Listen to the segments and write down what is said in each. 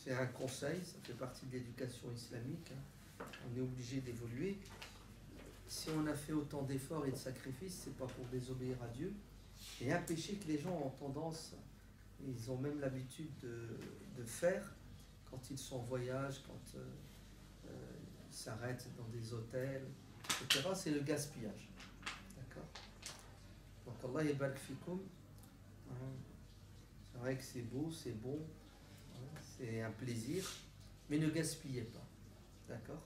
c'est un conseil, ça fait partie de l'éducation islamique, hein. On est obligé d'évoluer. Si on a fait autant d'efforts et de sacrifices, c'est pas pour désobéir à Dieu. Et un péché que les gens ont tendance, ils ont même l'habitude de faire quand ils sont en voyage, quand ils s'arrêtent dans des hôtels, etc., c'est le gaspillage. D'accord? Donc Allah yabarak fikoum. C'est vrai que c'est beau, c'est bon, hein, c'est un plaisir, mais ne gaspillez pas. D'accord?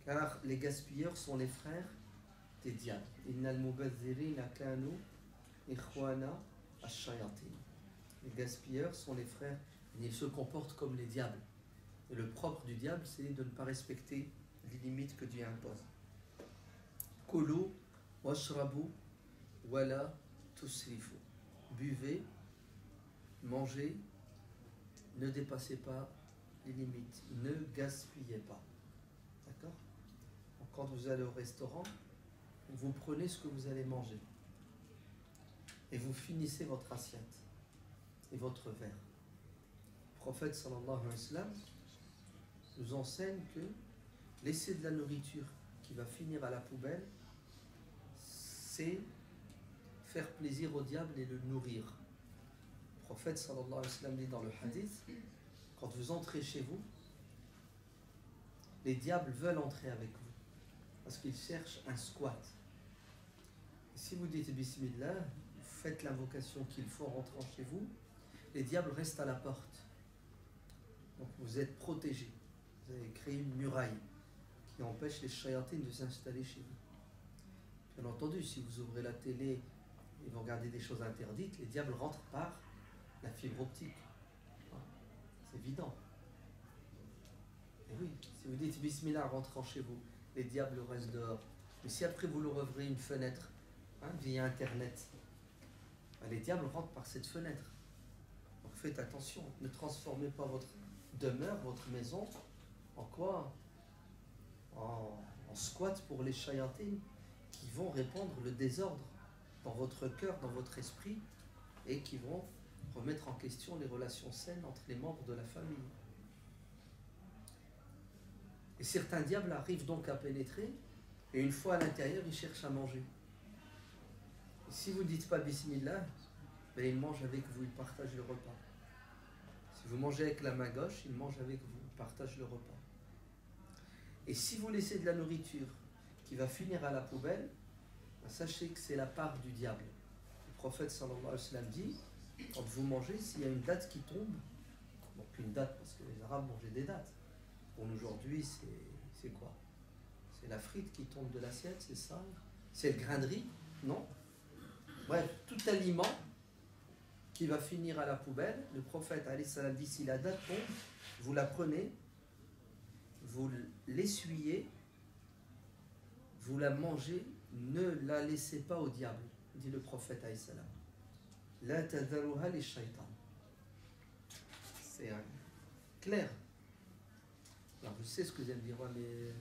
Car les gaspilleurs sont les frères des diables. Innal mubadhirina kanu ikhwana ash-shayatin. Les gaspilleurs sont les frères, ils se comportent comme les diables. Et le propre du diable, c'est de ne pas respecter les limites que Dieu impose. Kulu washrabu wala tusrifu. Buvez, mangez, ne dépassez pas les limites, ne gaspillez pas. D'accord? Donc, quand vous allez au restaurant, vous prenez ce que vous allez manger et vous finissez votre assiette et votre verre. Le prophète sallallahu alayhi wa sallam nous enseigne que laisser de la nourriture qui va finir à la poubelle, c'est faire plaisir au diable et le nourrir. Le prophète sallallahu alayhi wa sallam dit dans le hadith, quand vous entrez chez vous, les diables veulent entrer avec vous parce qu'ils cherchent un squat. Et si vous dites Bismillah, vous faites l'invocation qu'il faut en rentrant chez vous, les diables restent à la porte. Donc vous êtes protégés. Vous avez créé une muraille qui empêche les shayatines de s'installer chez vous. Bien entendu, si vous ouvrez la télé et vous regardez des choses interdites, les diables rentrent par la fibre optique. C'est évident. Et oui, si vous dites Bismillah en rentrant chez vous, les diables restent dehors. Mais si après vous leur ouvrez une fenêtre, hein, via Internet, les diables rentrent par cette fenêtre. Donc faites attention, ne transformez pas votre demeure, votre maison, en quoi? En squat pour les shayatines qui vont répandre le désordre dans votre cœur, dans votre esprit, et qui vont remettre en question les relations saines entre les membres de la famille. Et certains diables arrivent donc à pénétrer, et une fois à l'intérieur, ils cherchent à manger. Et si vous ne dites pas Bismillah, ben ils mangent avec vous, ils partagent le repas. Si vous mangez avec la main gauche, ils mangent avec vous, ils partagent le repas. Et si vous laissez de la nourriture qui va finir à la poubelle, ben sachez que c'est la part du diable. Le prophète sallallahu alayhi wa sallam dit, quand vous mangez, s'il y a une date qui tombe, donc une date parce que les Arabes mangeaient des dates, pour nous aujourd'hui c'est quoi? C'est la frite qui tombe de l'assiette, c'est ça? C'est le grain de riz? Non? Bref, tout aliment qui va finir à la poubelle, le prophète alayhi salam dit, si la date tombe, vous la prenez, vous l'essuyez, vous la mangez, ne la laissez pas au diable, dit le prophète alayhi salam. La tadharuha li shaytan. C'est clair. Alors je sais ce que vous allez me dire, ouais, mais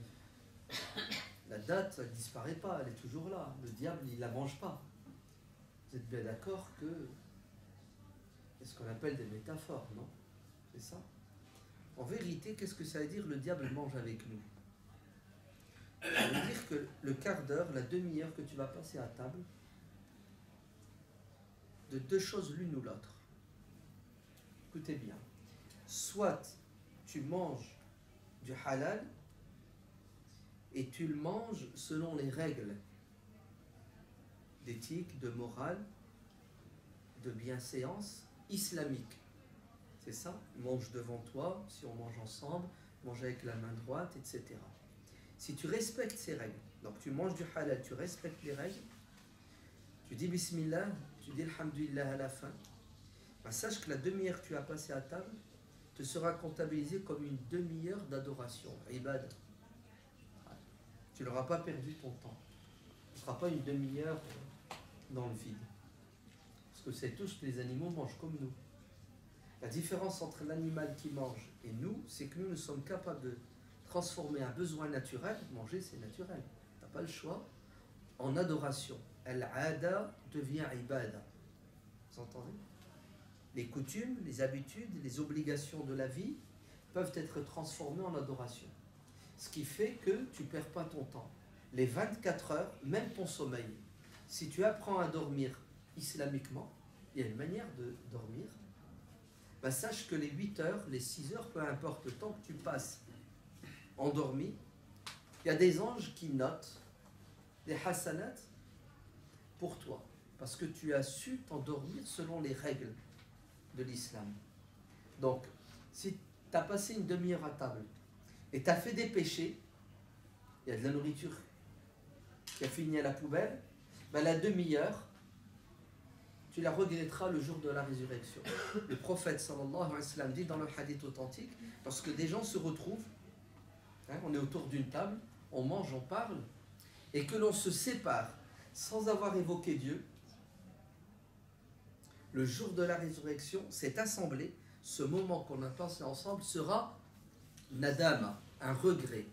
la date, elle ne disparaît pas, elle est toujours là. Le diable, il ne la mange pas. Vous êtes bien d'accord que c'est ce qu'on appelle des métaphores, non? C'est ça? En vérité, qu'est-ce que ça veut dire le diable mange avec nous? Ça veut dire que le quart d'heure, la demi-heure que tu vas passer à table, de deux choses l'une ou l'autre. Écoutez bien. Soit tu manges du halal et tu le manges selon les règles d'éthique, de morale, de bienséance islamique. C'est ça? Mange devant toi, si on mange ensemble, mange avec la main droite, etc. Si tu respectes ces règles, donc tu manges du halal, tu respectes les règles, tu dis Bismillah, tu dis Alhamdulillah à la fin, ben sache que la demi-heure que tu as passée à table te sera comptabilisée comme une demi-heure d'adoration, ibad. Tu n'auras pas perdu ton temps. Ce ne sera pas une demi-heure dans le vide. Parce que c'est tous que les animaux mangent comme nous. La différence entre l'animal qui mange et nous, c'est que nous sommes capables de transformer un besoin naturel, manger c'est naturel, tu n'as pas le choix, en adoration. Al-ada devient ibada. Vous entendez? Les coutumes, les habitudes, les obligations de la vie peuvent être transformés en adoration. Ce qui fait que tu ne perds pas ton temps. Les 24 heures, même ton sommeil, si tu apprends à dormir islamiquement, il y a une manière de dormir, ben sache que les 8 heures, les 6 heures, peu importe le temps que tu passes endormi, il y a des anges qui notent des hasanat pour toi, parce que tu as su t'endormir selon les règles de l'islam. Donc, si tu as passé une demi-heure à table et tu as fait des péchés, il y a de la nourriture qui a fini à la poubelle, ben la demi-heure, tu la regretteras le jour de la résurrection. Le prophète sallallahu alayhi wa sallam dit dans le hadith authentique, lorsque des gens se retrouvent, on est autour d'une table, on mange, on parle, et que l'on se sépare sans avoir évoqué Dieu, le jour de la résurrection, cette assemblée, ce moment qu'on a passé ensemble sera nadama, un regret.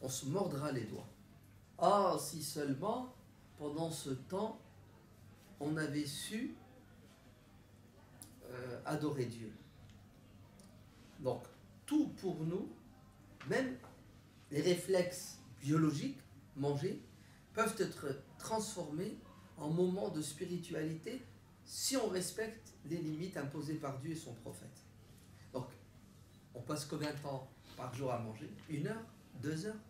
On se mordra les doigts. Ah, si seulement, pendant ce temps, on avait su adorer Dieu. Donc, tout pour nous, même les réflexes biologiques, manger, peuvent être transformés en moments de spiritualité si on respecte les limites imposées par Dieu et son prophète. Donc, on passe combien de temps par jour à manger? 1 heure? 2 heures?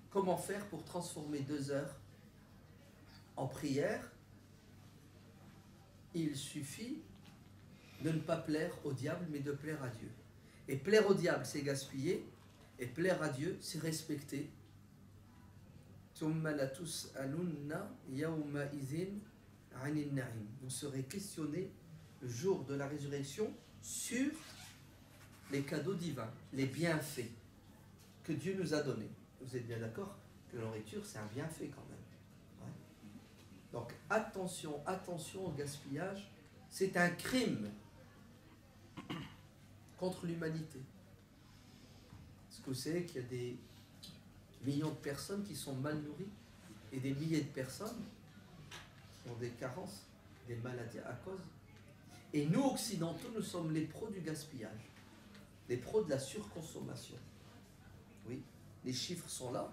Comment faire pour transformer 2 heures en prière? Il suffit de ne pas plaire au diable, mais de plaire à Dieu. Et plaire au diable, c'est gaspiller, et plaire à Dieu, c'est respecter. Vous serez questionné le jour de la résurrection sur les cadeaux divins, les bienfaits que Dieu nous a donnés. Vous êtes bien d'accord que la nourriture, c'est un bienfait quand même. Ouais. Donc attention, attention au gaspillage. C'est un crime contre l'humanité. Est-ce que vous savez qu'il y a des millions de personnes qui sont mal nourries et des milliers de personnes qui ont des carences, des maladies à cause? Et nous, occidentaux, nous sommes les pros du gaspillage, les pros de la surconsommation. Oui, les chiffres sont là.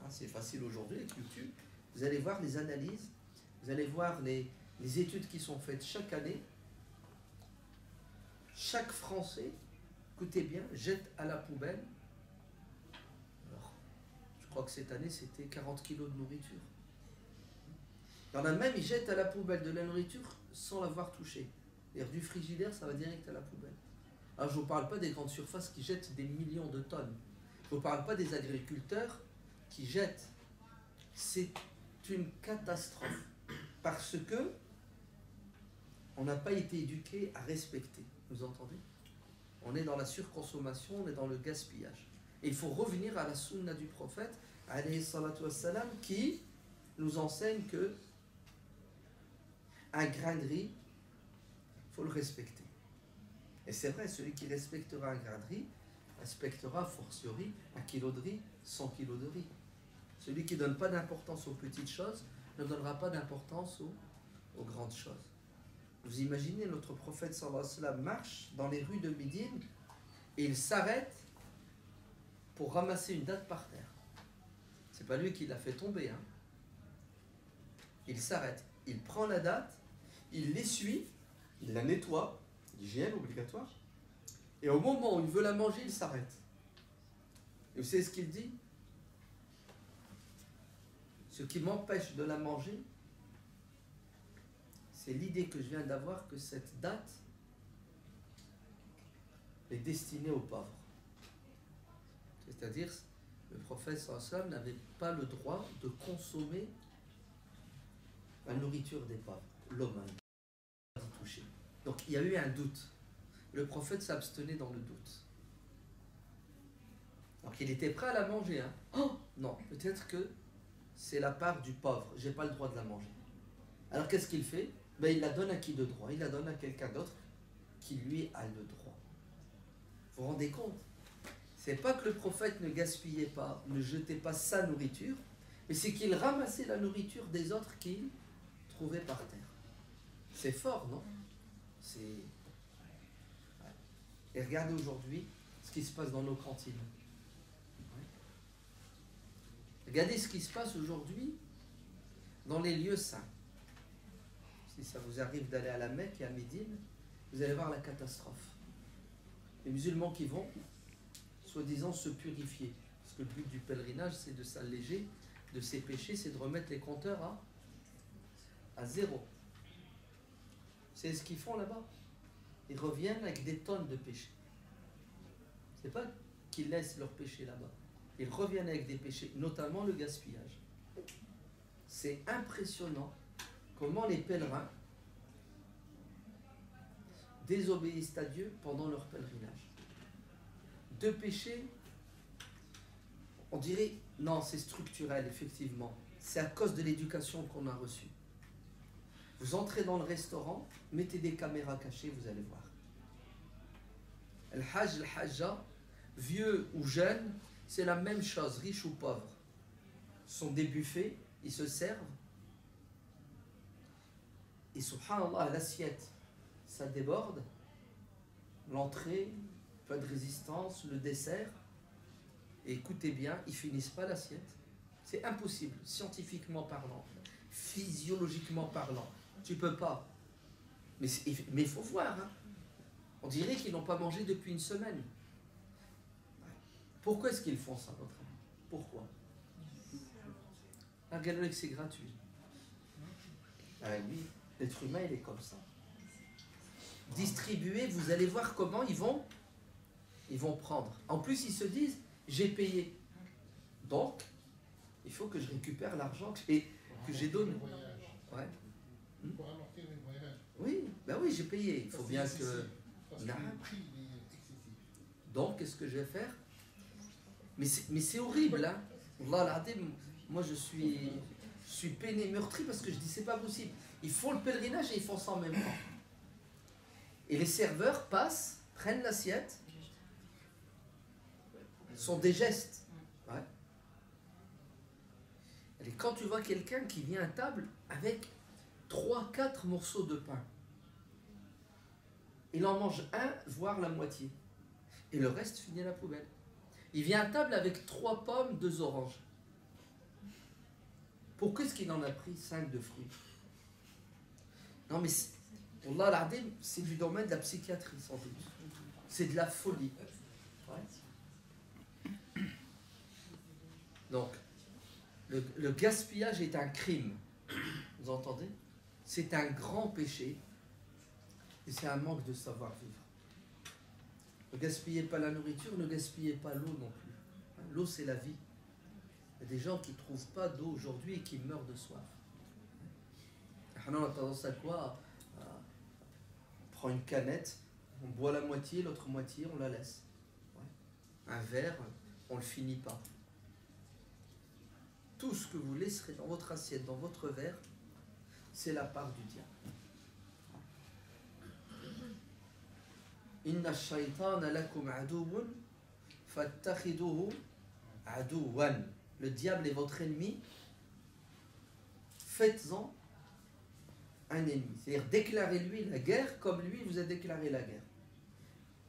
C'est facile aujourd'hui avec YouTube. Vous allez voir les analyses, vous allez voir les études qui sont faites chaque année. Chaque Français, écoutez bien, jette à la poubelle. Alors, je crois que cette année, c'était 40 kilos de nourriture. Il y en a même, ils jettent à la poubelle de la nourriture sans l'avoir touchée. C'est-à-dire du frigidaire, ça va direct à la poubelle. Alors, je ne vous parle pas des grandes surfaces qui jettent des millions de tonnes. Je ne vous parle pas des agriculteurs qui jettent. C'est une catastrophe. Parce que on n'a pas été éduqué à respecter. Vous entendez? On est dans la surconsommation, on est dans le gaspillage. Et il faut revenir à la sunna du prophète, alayhi salatu wassalam, qui nous enseigne que un grain de riz, il faut le respecter. Et c'est vrai, celui qui respectera un grain de riz, respectera fortiori 1 kilo de riz, 100 kilos de riz. Celui qui ne donne pas d'importance aux petites choses ne donnera pas d'importance aux grandes choses. Vous imaginez, notre prophète sallallahu alayhi wa sallam marche dans les rues de Médine et il s'arrête pour ramasser une date par terre. C'est pas lui qui l'a fait tomber. Hein. Il s'arrête, il prend la date, il l'essuie, il la nettoie, l'hygiène obligatoire, et au moment où il veut la manger, il s'arrête. Et vous savez ce qu'il dit? Ce qui m'empêche de la manger, c'est l'idée que je viens d'avoir que cette date est destinée aux pauvres. C'est-à-dire, le prophète sallallahu alayhi wa sallam n'avait pas le droit de consommer la nourriture des pauvres. L'homme a d'y toucher. Donc il y a eu un doute. Le prophète s'abstenait dans le doute. Donc il était prêt à la manger. Hein. Oh non, peut-être que c'est la part du pauvre. J'ai pas le droit de la manger. Alors qu'est-ce qu'il fait? Ben, il la donne à qui de droit? Il la donne à quelqu'un d'autre qui lui a le droit. Vous vous rendez compte? C'est pas que le prophète ne gaspillait pas, ne jetait pas sa nourriture, mais c'est qu'il ramassait la nourriture des autres qu'il trouvait par terre. C'est fort, non? C'est... Et regardez aujourd'hui ce qui se passe dans nos cantines. Ouais. Regardez ce qui se passe aujourd'hui dans les lieux saints. Si ça vous arrive d'aller à la Mecque et à Médine, vous allez voir la catastrophe. Les musulmans qui vont, soi-disant, se purifier. Parce que le but du pèlerinage, c'est de s'alléger de ses péchés, c'est de remettre les compteurs à zéro. C'est ce qu'ils font là-bas. Ils reviennent avec des tonnes de péchés. C'est pas qu'ils laissent leurs péchés là-bas. Ils reviennent avec des péchés, notamment le gaspillage. C'est impressionnant comment les pèlerins désobéissent à Dieu pendant leur pèlerinage. Deux péchés, on dirait, non, c'est structurel, effectivement. C'est à cause de l'éducation qu'on a reçue. Vous entrez dans le restaurant, mettez des caméras cachées, vous allez voir. Le hajj, le hajja, vieux ou jeune, c'est la même chose, riche ou pauvre. Ce sont des buffets, ils se servent. Et subhanallah, l'assiette, ça déborde. L'entrée, pas de résistance, le dessert. Et écoutez bien, ils finissent pas l'assiette. C'est impossible, scientifiquement parlant, physiologiquement parlant. Tu peux pas. Mais il faut voir. Hein. On dirait qu'ils n'ont pas mangé depuis une semaine. Pourquoi est-ce qu'ils font ça, votre ami? Pourquoi? Regardez que c'est gratuit. Oui, l'être humain, il est comme ça. Distribuer, vous allez voir comment ils vont prendre. En plus, ils se disent, j'ai payé. Donc, il faut que je récupère l'argent que j'ai donné. Ouais. Oui, ben oui, j'ai payé. Il faut bien que... Donc, qu'est-ce que je vais faire? Mais c'est horrible, hein. Moi, je suis peiné, meurtri, parce que je dis, c'est pas possible. Ils font le pèlerinage et ils font ça en même temps. Et les serveurs passent, prennent l'assiette. Ce sont des gestes. Ouais. Et quand tu vois quelqu'un qui vient à table avec 3-4 morceaux de pain, il en mange un, voire la moitié. Et le reste finit à la poubelle. Il vient à table avec 3 pommes, 2 oranges. Pourquoi est-ce qu'il en a pris 5 de fruits? Non mais, Wallah al-Adim, c'est du domaine de la psychiatrie sans doute. C'est de la folie. Ouais. Donc, le gaspillage est un crime. Vous entendez? C'est un grand péché. Et c'est un manque de savoir-vivre. Ne gaspillez pas la nourriture, ne gaspillez pas l'eau non plus. L'eau, c'est la vie. Il y a des gens qui ne trouvent pas d'eau aujourd'hui et qui meurent de soif. On a tendance à quoi? On prend une canette, on boit la moitié, l'autre moitié, on la laisse. Ouais. Un verre, on ne le finit pas. Tout ce que vous laisserez dans votre assiette, dans votre verre, c'est la part du diable. Inna ash-shaytana lakum aduwwun fattakhiduhu aduwwan. Le diable est votre ennemi. Faites-en un ennemi. C'est-à-dire déclarez-lui la guerre comme lui vous a déclaré la guerre.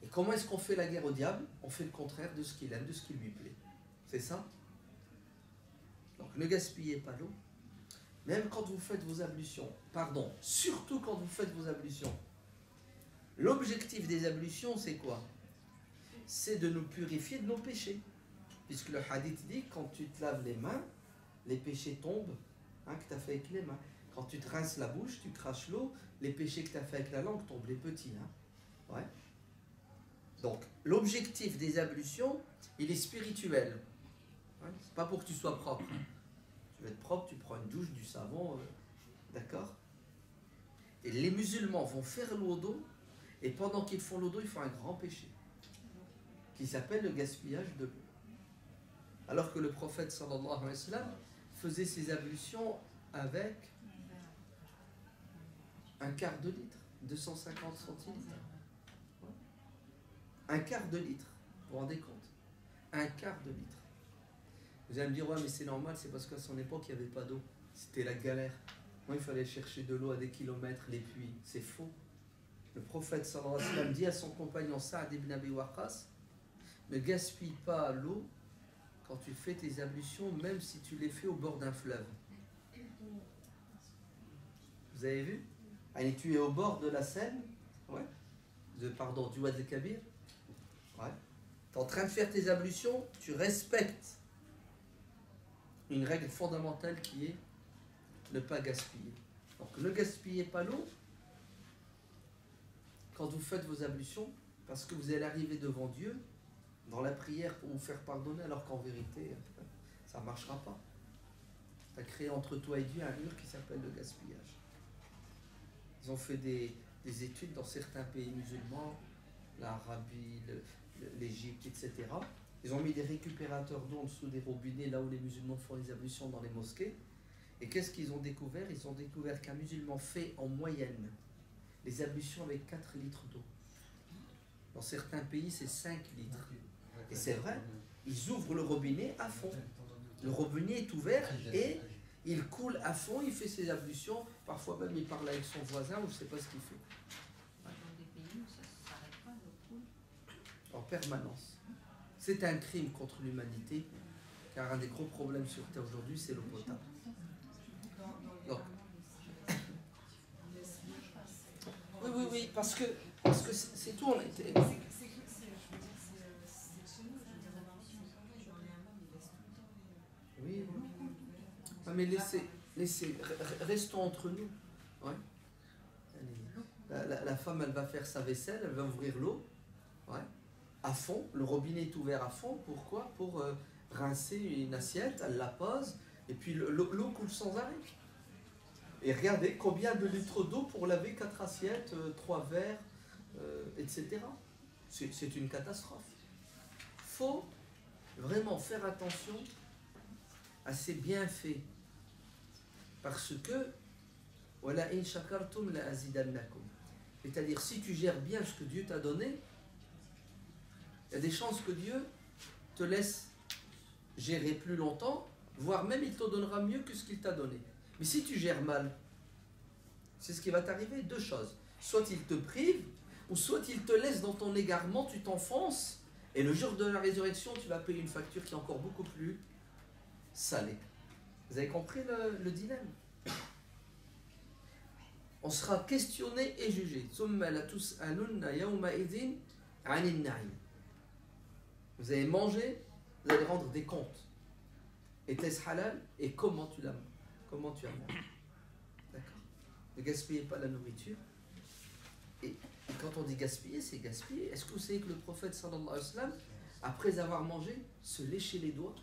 Et comment est-ce qu'on fait la guerre au diable? On fait le contraire de ce qu'il aime, de ce qui lui plaît. C'est ça? Donc ne gaspillez pas l'eau. Même quand vous faites vos ablutions. Pardon, surtout quand vous faites vos ablutions. L'objectif des ablutions, c'est quoi? C'est de nous purifier de nos péchés. Puisque le hadith dit, quand tu te laves les mains, les péchés tombent, hein, que tu as fait avec les mains. Quand tu te rinces la bouche, tu craches l'eau, les péchés que tu as fait avec la langue tombent, les petits. Hein. Ouais. Donc, l'objectif des ablutions, il est spirituel. Ouais. C'est pas pour que tu sois propre. Hein. Tu veux être propre, tu prends une douche, du savon, d'accord? Et les musulmans vont faire le wudu, et pendant qu'ils font le wudu, ils font un grand péché, qui s'appelle le gaspillage de l'eau. Alors que le prophète sallallahu alayhi wa sallam faisait ses ablutions avec un quart de litre, 250 centilitres. Un quart de litre, vous vous rendez compte? Un quart de litre. Vous allez me dire, ouais, mais c'est normal, c'est parce qu'à son époque, il n'y avait pas d'eau. C'était la galère. Moi, il fallait chercher de l'eau à des kilomètres, les puits. C'est faux. Le prophète sallallahu alayhi wa sallam dit à son compagnon Sa'd ibn Abi Waqqas, Ne gaspille pas l'eau quand tu fais tes ablutions, même si tu les fais au bord d'un fleuve. Vous avez vu? Allez, tu es au bord de la Seine, ouais. Pardon, du Wad el-Kabir. Ouais. Tu es en train de faire tes ablutions, tu respectes une règle fondamentale qui est ne pas gaspiller. Donc ne gaspillez pas l'eau quand vous faites vos ablutions, parce que vous allez arriver devant Dieu dans la prière pour vous faire pardonner, alors qu'en vérité, ça ne marchera pas. Tu as créé entre toi et Dieu un mur qui s'appelle le gaspillage. Ils ont fait des études dans certains pays musulmans, l'Arabie, l'Égypte, etc. Ils ont mis des récupérateurs d'eau en dessous des robinets, là où les musulmans font les ablutions dans les mosquées. Et qu'est-ce qu'ils ont découvert? Ils ont découvert qu'un musulman fait en moyenne les ablutions avec 4 litres d'eau. Dans certains pays, c'est 5 litres. Et c'est vrai, ils ouvrent le robinet à fond. Le robinet est ouvert et il coule à fond, il fait ses ablutions. Parfois même, il parle avec son voisin ou je ne sais pas ce qu'il fait. Dans des pays où ça ne s'arrête pas, l'eau coule. En permanence. C'est un crime contre l'humanité, car un des gros problèmes sur Terre aujourd'hui, c'est l'eau potable. Donc, oui, parce que c'est tout. Oui. Ah, mais restons entre nous. Ouais. La femme, elle va faire sa vaisselle, elle va ouvrir l'eau, ouais, à fond. Le robinet est ouvert à fond. Pourquoi? Pour rincer une assiette, elle la pose, et puis l'eau coule sans arrêt. Et regardez combien de litres d'eau pour laver 4 assiettes, 3 verres, etc. C'est une catastrophe. Il faut vraiment faire attention à ces bienfaits. Parce que, c'est-à-dire, si tu gères bien ce que Dieu t'a donné, il y a des chances que Dieu te laisse gérer plus longtemps, voire même il te donnera mieux que ce qu'il t'a donné. Mais si tu gères mal, c'est ce qui va t'arriver, 2 choses. Soit il te prive, ou soit il te laisse dans ton égarement, tu t'enfonces, et le jour de la résurrection, tu vas payer une facture qui est encore beaucoup plus salée. Vous avez compris le dilemme? On sera questionné et jugé. Vous allez manger, vous allez rendre des comptes. Était-ce halal et comment tu as mangé? D'accord. Ne gaspillez pas la nourriture. Et quand on dit gaspiller, c'est gaspiller. Est-ce que vous savez que le prophète sallallahu alayhi wa sallam, après avoir mangé, se léchait les doigts?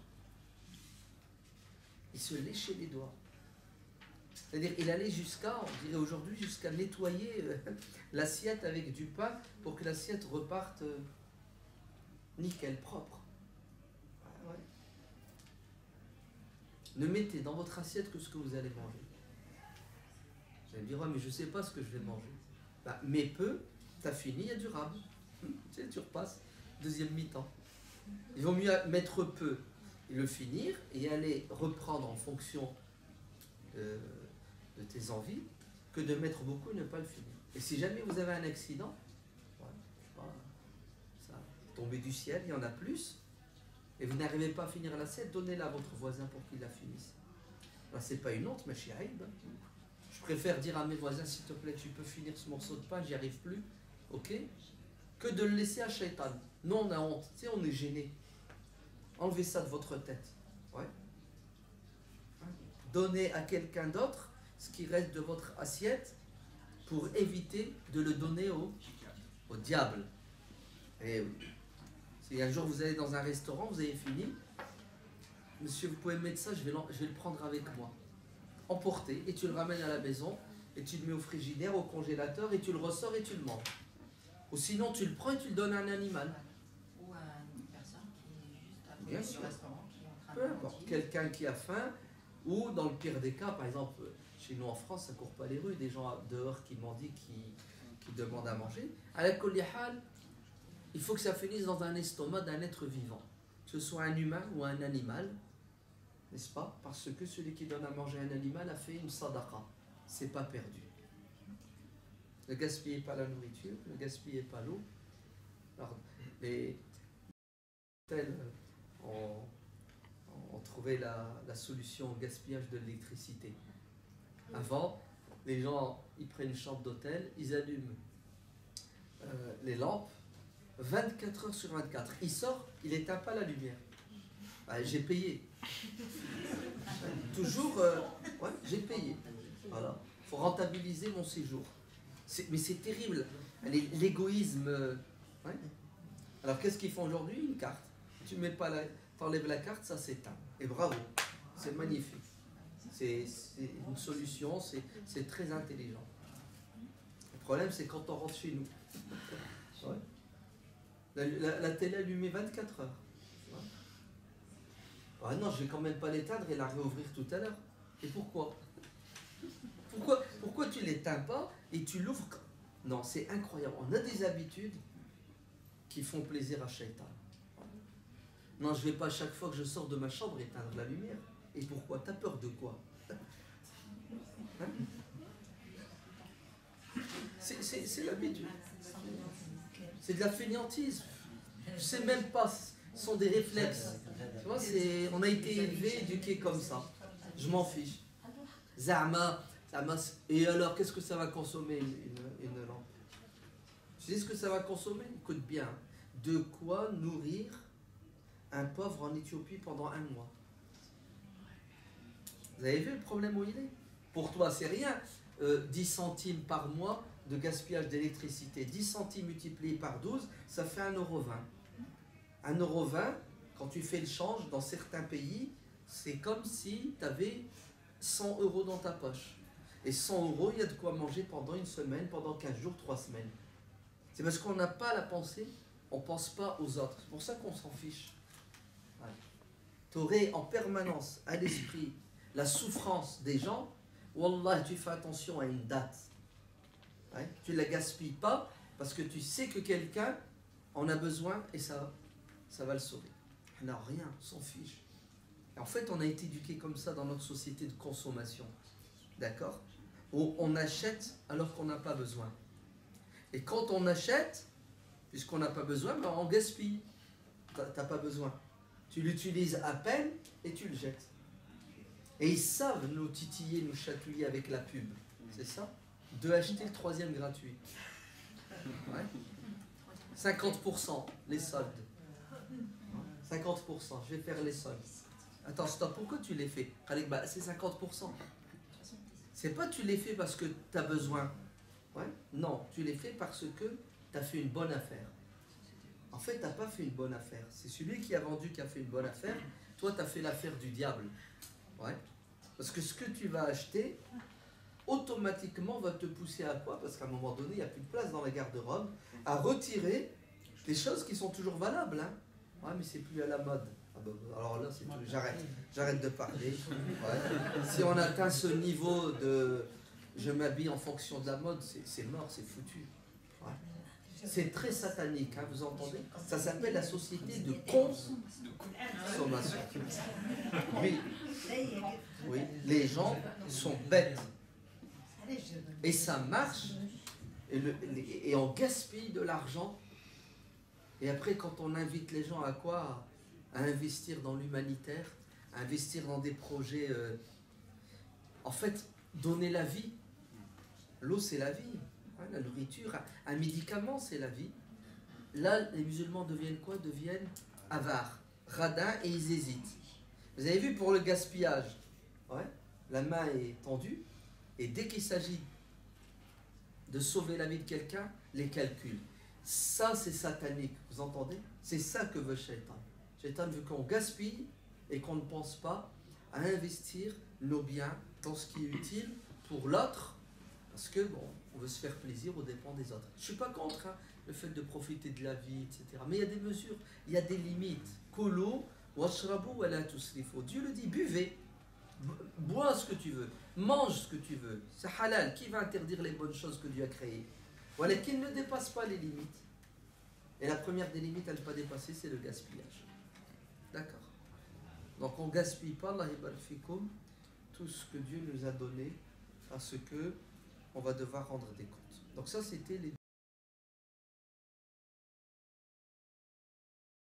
Il se léchait les doigts. C'est-à-dire, il allait jusqu'à, on dirait aujourd'hui, jusqu'à nettoyer l'assiette avec du pain pour que l'assiette reparte nickel, propre. Ouais. Ne mettez dans votre assiette que ce que vous allez manger. Vous allez me dire, ouais, mais je ne sais pas ce que je vais manger. Bah, mais peu, t'as fini, il y a du rab. Tu sais, tu repasses, deuxième mi-temps. Il vaut mieux mettre peu et le finir et aller reprendre en fonction de tes envies que de mettre beaucoup et ne pas le finir. Et si jamais vous avez un accident, ouais, je sais pas, ça tombé du ciel, il y en a plus, et vous n'arrivez pas à finir l'assiette, donnez-la à votre voisin pour qu'il la finisse. Ben, c'est pas une honte, mais chez Aïb. Je préfère dire à mes voisins, s'il te plaît, tu peux finir ce morceau de pain, j'y arrive plus, ok, que de le laisser à Shaitan. Non, on a honte, tu sais, on est gêné. Enlevez ça de votre tête. Ouais. Donnez à quelqu'un d'autre ce qui reste de votre assiette pour éviter de le donner au diable. Et oui. Si un jour vous allez dans un restaurant, vous avez fini, monsieur, vous pouvez me mettre ça, je vais le prendre avec moi. Emporter, et tu le ramènes à la maison, et tu le mets au frigidaire, au congélateur, et tu le ressors et tu le manges. Ou sinon, tu le prends et tu le donnes à un animal. Ou à une personne qui est juste à Bien côté sûr. du restaurant, qui est en train Peu de importe, manger. quelqu'un qui a faim, ou dans le pire des cas, par exemple, chez nous en France, ça ne court pas les rues, des gens dehors qui mendient, qui demandent à manger. À la kulli hal, il faut que ça finisse dans un estomac d'un être vivant, que ce soit un humain ou un animal, n'est-ce pas? Parce que celui qui donne à manger à un animal a fait une sadaqa, c'est pas perdu. Ne gaspillez pas la nourriture, ne gaspillez pas l'eau. Alors, on trouvait la solution au gaspillage de l'électricité. Avant, les gens, ils prennent une chambre d'hôtel, ils allument les lampes 24 heures sur 24. Il sort, il n'éteint pas la lumière. J'ai payé. Toujours, ouais, j'ai payé. Voilà. Il faut rentabiliser mon séjour. Mais c'est terrible. L'égoïsme. Ouais. Alors qu'est-ce qu'ils font aujourd'hui? Une carte. Tu mets pas t'enlèves la carte, ça s'éteint. Et bravo. C'est magnifique. C'est une solution, c'est très intelligent. Le problème, c'est quand on rentre chez nous. Ouais. La télé allumée 24 heures. Ouais. Ah non, je vais quand même pas l'éteindre et la réouvrir tout à l'heure. Et pourquoi tu l'éteins pas et tu l'ouvres? Non, c'est incroyable. On a des habitudes qui font plaisir à Shaitan. Non, je vais pas chaque fois que je sors de ma chambre éteindre la lumière. Et pourquoi? T'as peur de quoi? Hein? C'est l'habitude. C'est de la fainéantise. Je sais même pas, ce sont des réflexes. Tu vois, on a été élevé, éduqué comme ça. Je m'en fiche. Zama, et alors, qu'est-ce que ça va consommer une lampe? Tu sais ce que ça va consommer? Écoute bien. De quoi nourrir un pauvre en Éthiopie pendant 1 mois? Vous avez vu le problème où il est? Pour toi, c'est rien. 10 centimes par mois de gaspillage d'électricité. 10 centimes multipliés par 12, ça fait 1,20 €. 1,20 €, quand tu fais le change, dans certains pays, c'est comme si tu avais 100 € dans ta poche. Et 100 €, il y a de quoi manger pendant une semaine, pendant 15 jours, 3 semaines. C'est parce qu'on n'a pas la pensée, on ne pense pas aux autres. C'est pour ça qu'on s'en fiche. Ouais. Tu aurais en permanence à l'esprit la souffrance des gens. Wallah, tu fais attention à une date. Ouais. Tu ne la gaspilles pas parce que tu sais que quelqu'un en a besoin et ça va le sauver. On n'a rien, on s'en fiche. Et en fait, on a été éduqué comme ça dans notre société de consommation. D'accord? Où on achète alors qu'on n'a pas besoin. Et quand on achète, puisqu'on n'a pas besoin, ben on gaspille. Tu n'as pas besoin. Tu l'utilises à peine et tu le jettes. Et ils savent nous titiller, nous chatouiller avec la pub. C'est ça? De acheter le 3e gratuit. Ouais. 50%, les soldes. 50%, je vais faire les soldes. Attends, stop, pourquoi tu les fais? Bah, c'est 50%. C'est pas tu les fais parce que tu as besoin. Ouais. Non, tu les fais parce que tu as fait une bonne affaire. En fait, tu n'as pas fait une bonne affaire. C'est celui qui a vendu qui a fait une bonne affaire. Toi, tu as fait l'affaire du diable. Ouais. Parce que ce que tu vas acheter, automatiquement, va te pousser à quoi? Parce qu'à un moment donné, il n'y a plus de place dans la garde-robe, à retirer des choses qui sont toujours valables. Hein. Ouais, mais c'est plus à la mode. Ah ben, alors là, c'est tout. J'arrête de parler. Ouais. Si on atteint ce niveau de je m'habille en fonction de la mode, c'est mort, c'est foutu. Ouais. C'est très satanique, hein, vous entendez? Ça s'appelle la société de consommation. Oui. Oui, les gens sont bêtes. Et ça marche. Et on gaspille de l'argent. Et après, quand on invite les gens à quoi? À investir dans l'humanitaire, à investir dans des projets. En fait, donner la vie. L'eau, c'est la vie. Hein, la nourriture, un médicament, c'est la vie. Là, les musulmans deviennent quoi? Deviennent avares, radins, et ils hésitent. Vous avez vu pour le gaspillage, ouais, la main est tendue, et dès qu'il s'agit de sauver la vie de quelqu'un, les calculs. Ça, c'est satanique, vous entendez? C'est ça que veut Shaitan. Shaitan veut qu'on gaspille et qu'on ne pense pas à investir nos biens dans ce qui est utile pour l'autre, parce que, bon, on veut se faire plaisir aux dépens des autres. Je ne suis pas contre hein, le fait de profiter de la vie, etc. Mais il y a des mesures, il y a des limites. Kulu washrabu wa la tusrifu. Dieu le dit, buvez, bois ce que tu veux, mange ce que tu veux. C'est halal. Qui va interdire les bonnes choses que Dieu a créées? Voilà, qu'il ne dépasse pas les limites. Et la première des limites à ne pas dépasser, c'est le gaspillage. D'accord. Donc on ne gaspille pas, Allah yabarak fikoum, tout ce que Dieu nous a donné, parce que on va devoir rendre des comptes. Donc ça, c'était les